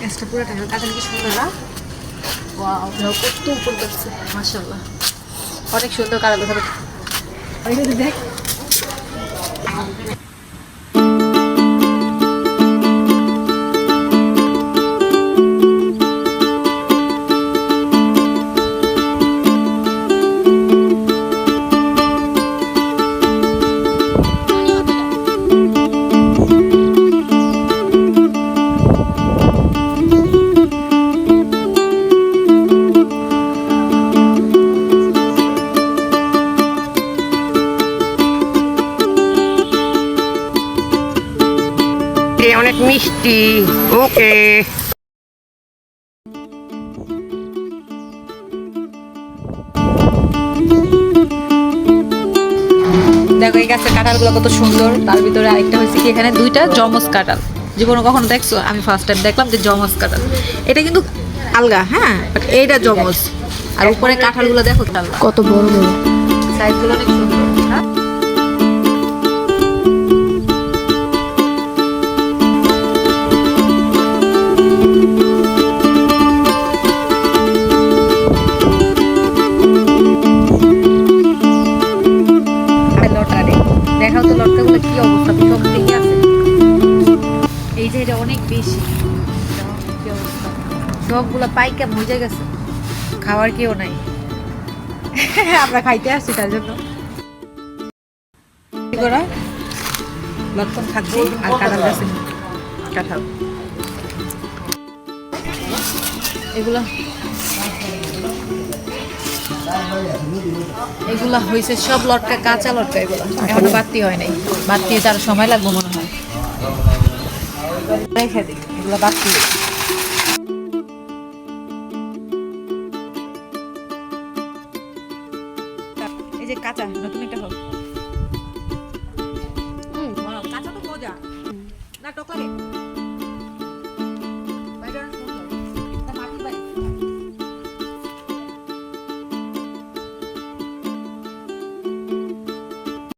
গাছটা পুরোটা কাটা কি সুন্দর না? ওয়াও, কত উপর যাচ্ছে মাশাআল্লাহ, অনেক সুন্দর কাটা ধরে। দেখ অনেক মিষ্টি। ওকে, দেখো এই গাছের কাঁঠালগুলো কত সুন্দর। তার ভিতরে আরেকটা হয়েছে কি, এখানে দুইটা জমজ কাঁঠাল। জীবনে কখনো দেখছো? আমি ফার্স্ট টাইম দেখলাম যে জমজ কাঁঠাল। এটা কিন্তু আলগা, হ্যাঁ, বাট এইটা জমজ। আর উপরে কাঁঠালগুলো দেখো কত বড় বড় সাইজগুলো অনেক সুন্দর। হ্যাঁ, লটারি দেখাও তো, লটকাগুলো কি অবস্থা, সব থেকে আছে। এই যে এটা অনেক বেশি, কি অবস্থা, সবগুলো পাইকা মজে গেছে, খাওয়ার কেউ নাই। আমরা খাইতে আসছি তার জন্য। কি করা লটকন খাচ্ছি আর কাঁঠাল গাছে কাঁঠাল। এগুলা এগুলা হয়েছে সব লটকা, কাঁচা লটকা। এগুলা এখনো বাড়তি হয় নাই, বাড়তি তার সময় লাগবে মনে হয়। রেখে দিই, এগুলা বাড়তি। এই যে কাঁচা, নতুন একটা হোক। কাঁচা তো মজা না, টক লাগে।